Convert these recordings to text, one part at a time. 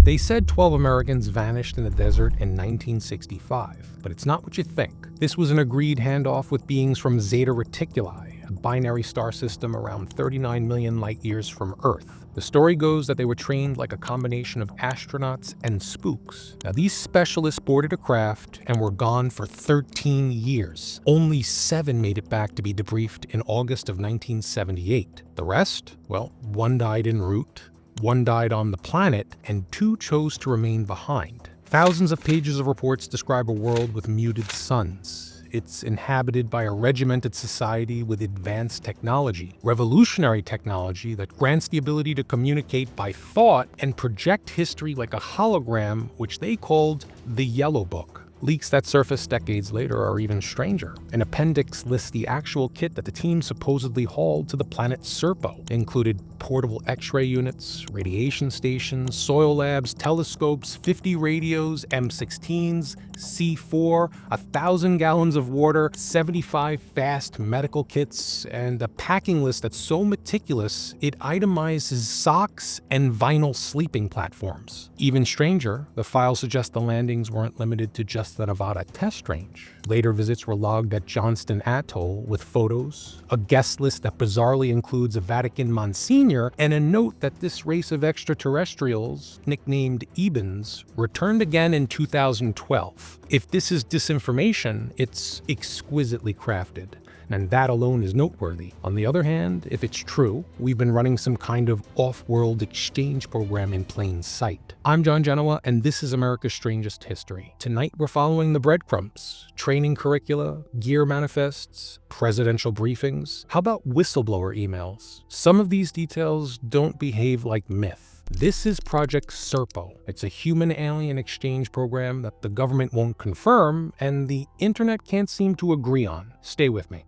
They said 12 Americans vanished in the desert in 1965, but it's not what you think. This was an agreed handoff with beings from Zeta Reticuli, a binary star system around 39 million light-years from Earth. The story goes that they were trained like a combination of astronauts and spooks. Now, these specialists boarded a craft and were gone for 13 years. Only 7 made it back to be debriefed in August of 1978. The rest? Well, 1 died en route, 1 died on the planet, and 2 chose to remain behind. Thousands of pages of reports describe a world with muted suns. It's inhabited by a regimented society with advanced technology, revolutionary technology that grants the ability to communicate by thought and project history like a hologram, which they called the Yellow Book. Leaks that surfaced decades later are even stranger. An appendix lists the actual kit that the team supposedly hauled to the planet SERPO. It included portable X-ray units, radiation stations, soil labs, telescopes, 50 radios, M16s, C4, 1,000 gallons of water, 75 fast medical kits, and a packing list that's so meticulous it itemizes socks and vinyl sleeping platforms. Even stranger, the file suggests the landings weren't limited to just the Nevada test range. Later visits were logged at Johnston Atoll with photos, a guest list that bizarrely includes a Vatican Monsignor, and a note that this race of extraterrestrials, nicknamed Ebans, returned again in 2012. If this is disinformation, it's exquisitely crafted, and that alone is noteworthy. On the other hand, if it's true, we've been running some kind of off-world exchange program in plain sight. I'm John Genoa, and this is America's Strangest History. Tonight we're following the breadcrumbs: training curricula, gear manifests, presidential briefings. How about whistleblower emails? Some of these details don't behave like myth. This is Project SERPO. It's a human-alien exchange program that the government won't confirm and the internet can't seem to agree on. Stay with me.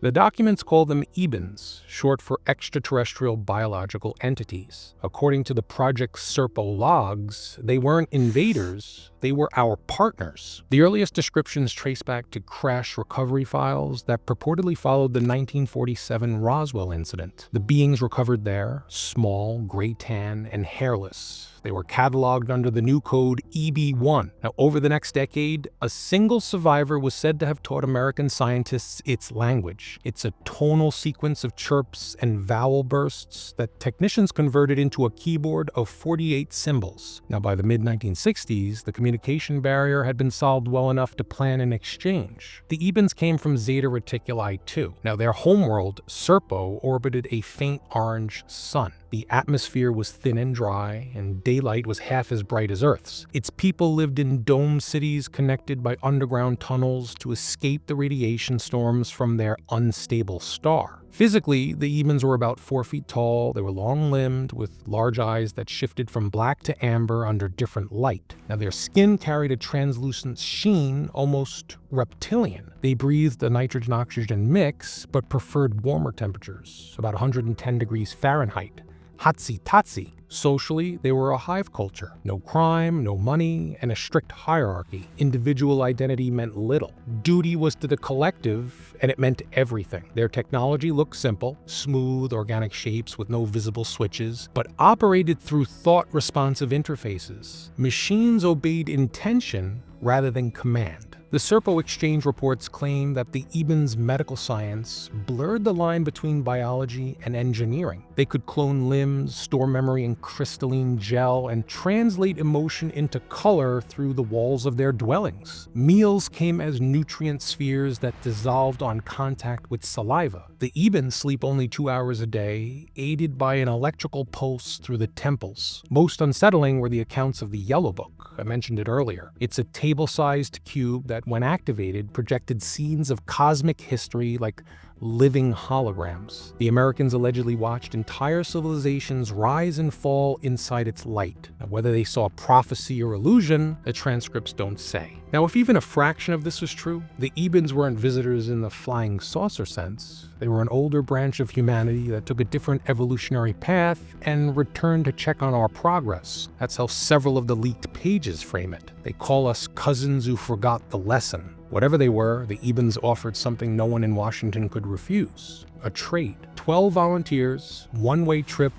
The documents call them Ebens, short for extraterrestrial biological entities. According to the Project SERPO logs, they weren't invaders, they were our partners. The earliest descriptions trace back to crash recovery files that purportedly followed the 1947 Roswell incident. The beings recovered there, small, gray-tan, and hairless. They were cataloged under the new code EB1. Now, over the next decade, a single survivor was said to have taught American scientists its language. It's a tonal sequence of chirps and vowel bursts that technicians converted into a keyboard of 48 symbols. Now, by the mid-1960s, the communication barrier had been solved well enough to plan an exchange. The Ebans came from Zeta Reticuli too. Now, their homeworld, SERPO, orbited a faint orange sun. The atmosphere was thin and dry, and daylight was half as bright as Earth's. Its people lived in dome cities connected by underground tunnels to escape the radiation storms from their unstable star. Physically, the Ebans were about 4 feet tall. They were long-limbed, with large eyes that shifted from black to amber under different light. Now, their skin carried a translucent sheen, almost reptilian. They breathed a nitrogen-oxygen mix, but preferred warmer temperatures, about 110 degrees Fahrenheit. Hotsy-totsy. Socially, they were a hive culture. No crime, no money, and a strict hierarchy. Individual identity meant little. Duty was to the collective, and it meant everything. Their technology looked simple: smooth, organic shapes with no visible switches, but operated through thought-responsive interfaces. Machines obeyed intention rather than command. The SERPO exchange reports claim that the Ebans' medical science blurred the line between biology and engineering. They could clone limbs, store memory in crystalline gel, and translate emotion into color through the walls of their dwellings. Meals came as nutrient spheres that dissolved on contact with saliva. The Ebans sleep only 2 hours a day, aided by an electrical pulse through the temples. Most unsettling were the accounts of the Yellow Book. I mentioned it earlier. It's a table-sized cube that, when activated, projected scenes of cosmic history like living holograms. The Americans allegedly watched entire civilizations rise and fall inside its light. Now, whether they saw prophecy or illusion, the transcripts don't say. Now, if even a fraction of this was true, the Ebans weren't visitors in the flying saucer sense. They were an older branch of humanity that took a different evolutionary path and returned to check on our progress. That's how several of the leaked pages frame it. They call us cousins who forgot the lesson. Whatever they were, the Ebans offered something no one in Washington could refuse: a trade. 12 volunteers, one-way trip,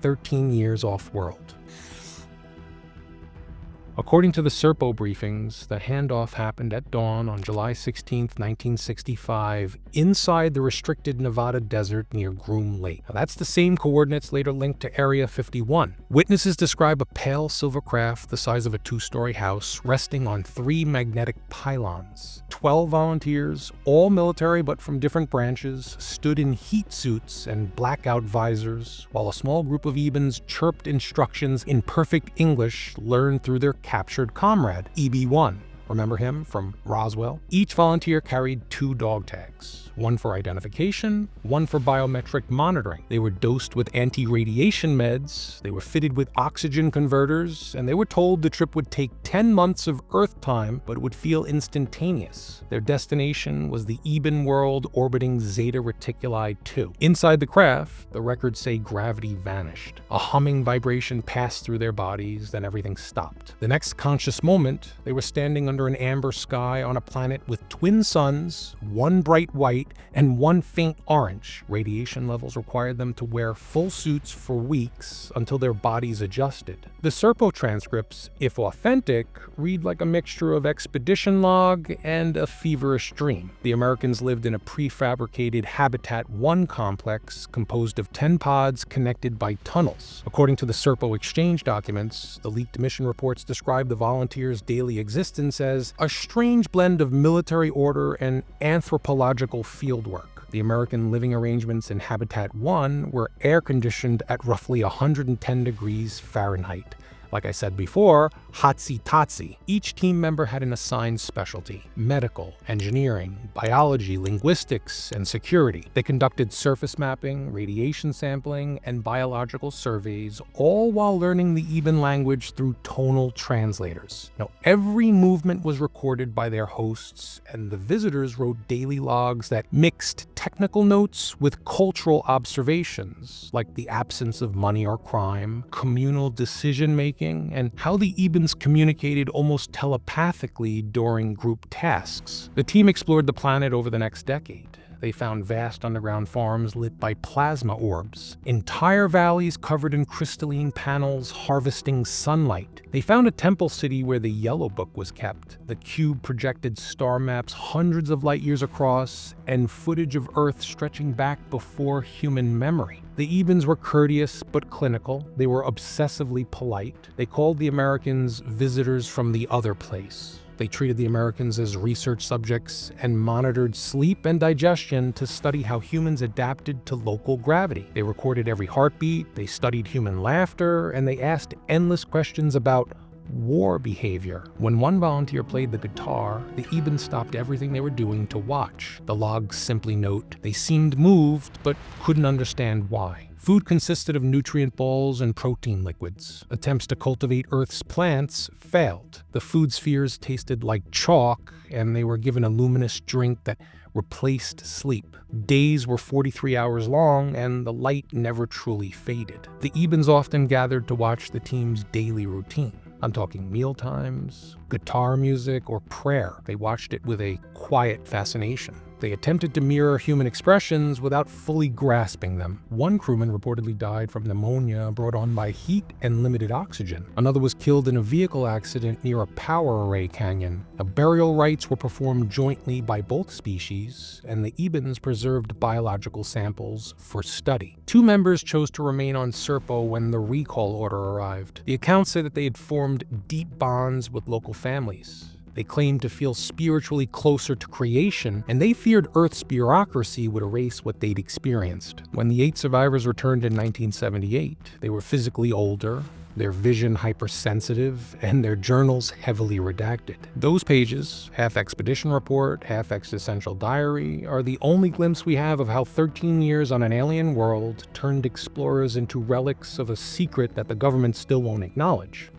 13 years off-world. According to the SERPO briefings, the handoff happened at dawn on July 16, 1965, inside the restricted Nevada desert near Groom Lake. Now, that's the same coordinates later linked to Area 51. Witnesses describe a pale silver craft the size of a two-story house resting on 3 magnetic pylons. 12 volunteers, all military but from different branches, stood in heat suits and blackout visors, while a small group of Ebans chirped instructions in perfect English learned through their captured comrade, EB1. Remember him from Roswell? Each volunteer carried 2 dog tags, one for identification, one for biometric monitoring. They were dosed with anti-radiation meds, they were fitted with oxygen converters, and they were told the trip would take 10 months of Earth time, but it would feel instantaneous. Their destination was the Eben world orbiting Zeta Reticuli 2. Inside the craft, the records say gravity vanished. A humming vibration passed through their bodies, then everything stopped. The next conscious moment, they were standing under an amber sky on a planet with twin suns, one bright white and one faint orange. Radiation levels required them to wear full suits for weeks until their bodies adjusted. The SERPO transcripts, if authentic, read like a mixture of expedition log and a feverish dream. The Americans lived in a prefabricated Habitat 1 complex composed of 10 pods connected by tunnels. According to the SERPO exchange documents, the leaked mission reports describe the volunteers' daily existence as a strange blend of military order and anthropological fieldwork. The American living arrangements in Habitat 1 were air-conditioned at roughly 110 degrees Fahrenheit. Like I said before, hotsy-totsy. Each team member had an assigned specialty: medical, engineering, biology, linguistics, and security. They conducted surface mapping, radiation sampling, and biological surveys, all while learning the Eben language through tonal translators. Now, every movement was recorded by their hosts, and the visitors wrote daily logs that mixed technical notes with cultural observations, like the absence of money or crime, communal decision-making, and how the Ebans communicated almost telepathically during group tasks. The team explored the planet over the next decade. They found vast underground farms lit by plasma orbs, entire valleys covered in crystalline panels harvesting sunlight. They found a temple city where the Yellow Book was kept. The cube projected star maps hundreds of light years across and footage of Earth stretching back before human memory. The Ebans were courteous but clinical. They were obsessively polite. They called the Americans visitors from the other place. They treated the Americans as research subjects and monitored sleep and digestion to study how humans adapted to local gravity. They recorded every heartbeat, they studied human laughter, and they asked endless questions about war behavior. When one volunteer played the guitar, the Ebans stopped everything they were doing to watch. The logs simply note, they seemed moved, but couldn't understand why. Food consisted of nutrient balls and protein liquids. Attempts to cultivate Earth's plants failed. The food spheres tasted like chalk, and they were given a luminous drink that replaced sleep. Days were 43 hours long, and the light never truly faded. The Ebans often gathered to watch the team's daily routine. I'm talking meal times, guitar music, or prayer. They watched it with a quiet fascination. They attempted to mirror human expressions without fully grasping them. One crewman reportedly died from pneumonia brought on by heat and limited oxygen. Another was killed in a vehicle accident near a power array canyon. The burial rites were performed jointly by both species, and the Ebans preserved biological samples for study. 2 members chose to remain on SERPO when the recall order arrived. The accounts say that they had formed deep bonds with local families. They claimed to feel spiritually closer to creation, and they feared Earth's bureaucracy would erase what they'd experienced. When the 8 survivors returned in 1978, they were physically older, their vision hypersensitive, and their journals heavily redacted. Those pages, half expedition report, half existential diary, are the only glimpse we have of how 13 years on an alien world turned explorers into relics of a secret that the government still won't acknowledge.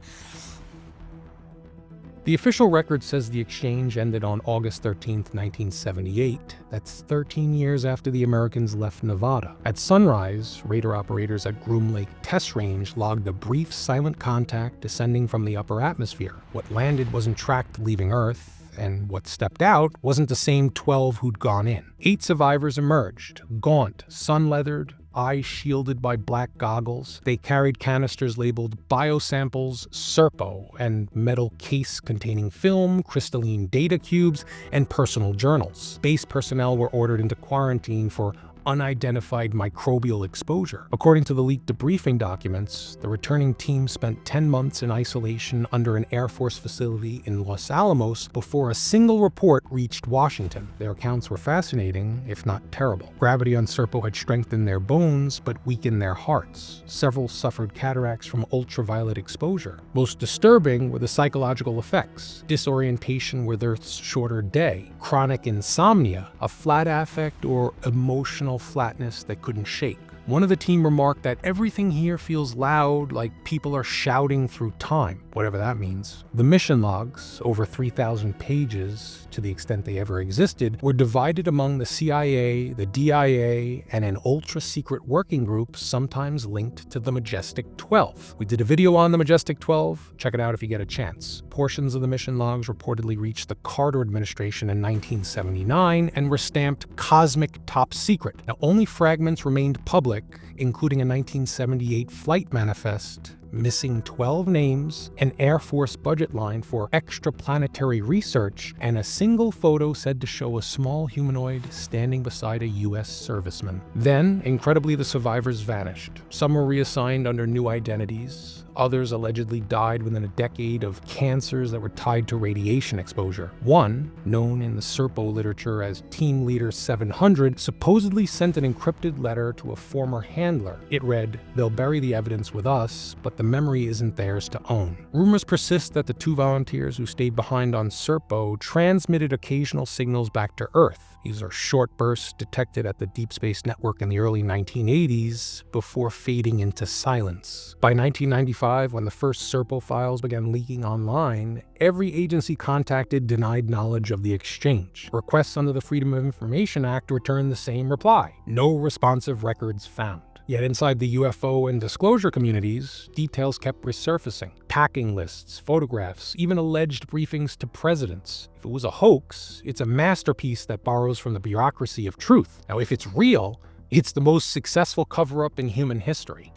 The official record says the exchange ended on August 13, 1978. That's 13 years after the Americans left Nevada. At sunrise, radar operators at Groom Lake Test Range logged a brief silent contact descending from the upper atmosphere. What landed wasn't tracked leaving Earth, and what stepped out wasn't the same 12 who'd gone in. 8 survivors emerged, gaunt, sun-leathered, eyes shielded by black goggles. They carried canisters labeled biosamples SERPO and metal case containing film, crystalline data cubes, and personal journals. Base personnel were ordered into quarantine for unidentified microbial exposure. According to the leaked debriefing documents, the returning team spent 10 months in isolation under an Air Force facility in Los Alamos before a single report reached Washington. Their accounts were fascinating, if not terrible. Gravity on SERPO had strengthened their bones, but weakened their hearts. Several suffered cataracts from ultraviolet exposure. Most disturbing were the psychological effects: disorientation with Earth's shorter day, chronic insomnia, a flat affect or emotional flatness that couldn't shake. One of the team remarked that everything here feels loud, like people are shouting through time, whatever that means. The mission logs, over 3,000 pages, to the extent they ever existed, were divided among the CIA, the DIA, and an ultra-secret working group sometimes linked to the Majestic 12. We did a video on the Majestic 12. Check it out if you get a chance. Portions of the mission logs reportedly reached the Carter administration in 1979 and were stamped Cosmic Top Secret. Now, only fragments remained public, including a 1978 flight manifest missing 12 names, an Air Force budget line for extraplanetary research, and a single photo said to show a small humanoid standing beside a U.S. serviceman. Then, incredibly, the survivors vanished. Some were reassigned under new identities. Others allegedly died within a decade of cancers that were tied to radiation exposure. One, known in the SERPO literature as Team Leader 700, supposedly sent an encrypted letter to a former handler. It read, "They'll bury the evidence with us, but the memory isn't theirs to own." Rumors persist that the 2 volunteers who stayed behind on SERPO transmitted occasional signals back to Earth. These are short bursts detected at the Deep Space Network in the early 1980s before fading into silence. By 1995, when the first SERPO files began leaking online, every agency contacted denied knowledge of the exchange. Requests under the Freedom of Information Act returned the same reply: no responsive records found. Yet inside the UFO and disclosure communities, details kept resurfacing. Packing lists, photographs, even alleged briefings to presidents. If it was a hoax, it's a masterpiece that borrows from the bureaucracy of truth. Now, if it's real, it's the most successful cover-up in human history.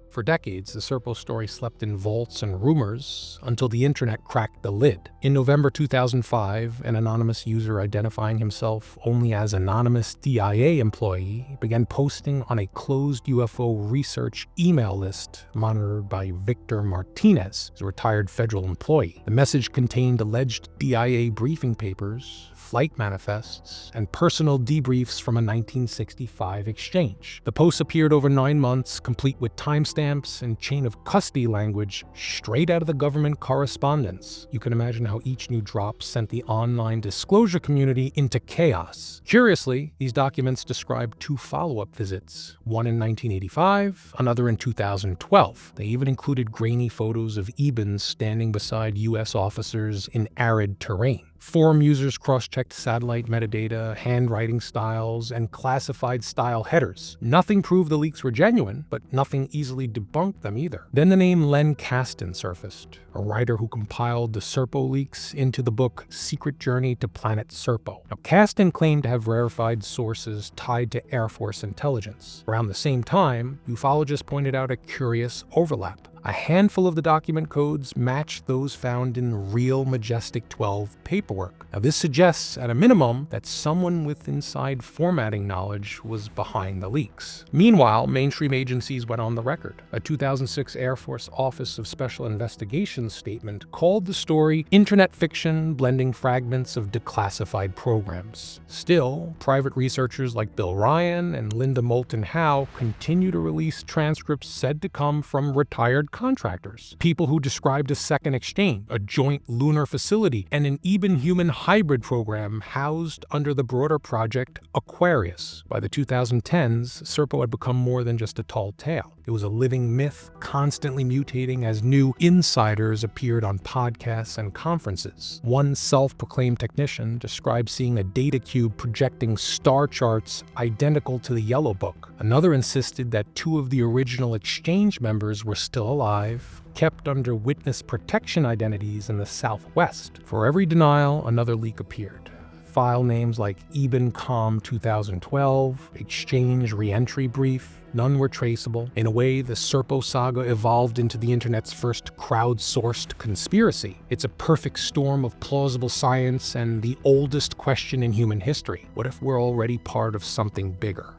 For decades, the SERPO story slept in vaults and rumors until the internet cracked the lid. In November 2005, an anonymous user identifying himself only as anonymous DIA employee began posting on a closed UFO research email list monitored by Victor Martinez, a retired federal employee. The message contained alleged DIA briefing papers, flight manifests, and personal debriefs from a 1965 exchange. The posts appeared over 9 months, complete with timestamps and chain of custody language straight out of the government correspondence. You can imagine how each new drop sent the online disclosure community into chaos. Curiously, these documents describe 2 follow-up visits, one in 1985, another in 2012. They even included grainy photos of Ebens standing beside U.S. officers in arid terrain. Forum users cross-checked satellite metadata, handwriting styles, and classified style headers. Nothing proved the leaks were genuine, but nothing easily debunked them either. Then the name Len Kasten surfaced, a writer who compiled the SERPO leaks into the book Secret Journey to Planet SERPO. Now, Kasten claimed to have verified sources tied to Air Force intelligence. Around the same time, ufologists pointed out a curious overlap. A handful of the document codes matched those found in real Majestic 12 paperwork. Now, this suggests, at a minimum, that someone with inside formatting knowledge was behind the leaks. Meanwhile, mainstream agencies went on the record. A 2006 Air Force Office of Special Investigations statement called the story "internet fiction blending fragments of declassified programs." Still, private researchers like Bill Ryan and Linda Moulton Howe continue to release transcripts said to come from retired contractors, people who described a second exchange, a joint lunar facility, and an even-human hybrid program housed under the broader Project Aquarius. By the 2010s, SERPO had become more than just a tall tale. It was a living myth, constantly mutating as new insiders appeared on podcasts and conferences. One self-proclaimed technician described seeing a data cube projecting star charts identical to the Yellow Book. Another insisted that 2 of the original exchange members were still alive, kept under witness protection identities in the Southwest. For every denial, another leak appeared. File names like Ebens 2012, Exchange Reentry Brief, none were traceable. In a way, the SERPO saga evolved into the internet's first crowdsourced conspiracy. It's a perfect storm of plausible science and the oldest question in human history. What if we're already part of something bigger?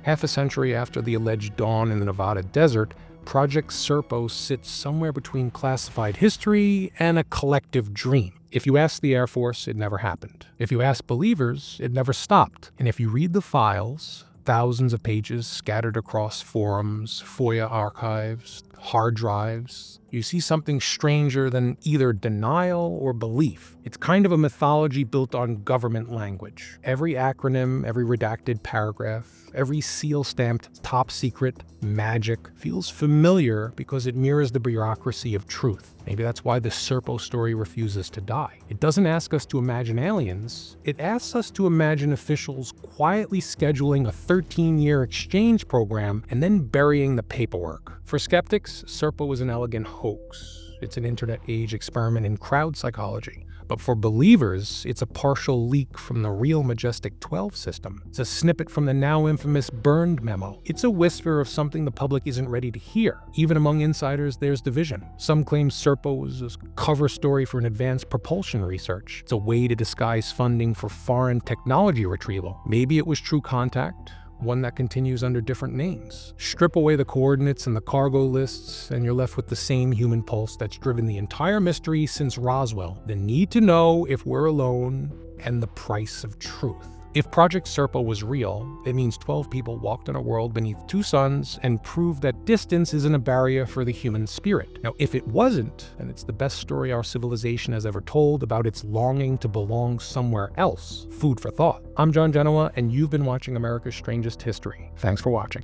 Half a century after the alleged dawn in the Nevada desert, Project SERPO sits somewhere between classified history and a collective dream. If you ask the Air Force, it never happened. If you ask believers, it never stopped. And if you read the files, thousands of pages scattered across forums, FOIA archives, hard drives, you see something stranger than either denial or belief. It's kind of a mythology built on government language. Every acronym, every redacted paragraph, every seal-stamped top secret magic feels familiar because it mirrors the bureaucracy of truth. Maybe that's why the SERPO story refuses to die. It doesn't ask us to imagine aliens. It asks us to imagine officials quietly scheduling a 13-year exchange program and then burying the paperwork. For skeptics, SERPO is an elegant hoax. It's an internet-age experiment in crowd psychology. But for believers, it's a partial leak from the real Majestic 12 system. It's a snippet from the now infamous burned memo. It's a whisper of something the public isn't ready to hear. Even among insiders, there's division. Some claim SERPO was a cover story for an advanced propulsion research. It's a way to disguise funding for foreign technology retrieval. Maybe it was true contact, one that continues under different names. Strip away the coordinates and the cargo lists, and you're left with the same human pulse that's driven the entire mystery since Roswell: the need to know if we're alone and the price of truth. If Project SERPO was real, it means 12 people walked on a world beneath 2 suns and proved that distance isn't a barrier for the human spirit. Now, if it wasn't, then it's the best story our civilization has ever told about its longing to belong somewhere else. Food for thought. I'm John Genoa, and you've been watching America's Strangest History. Thanks for watching.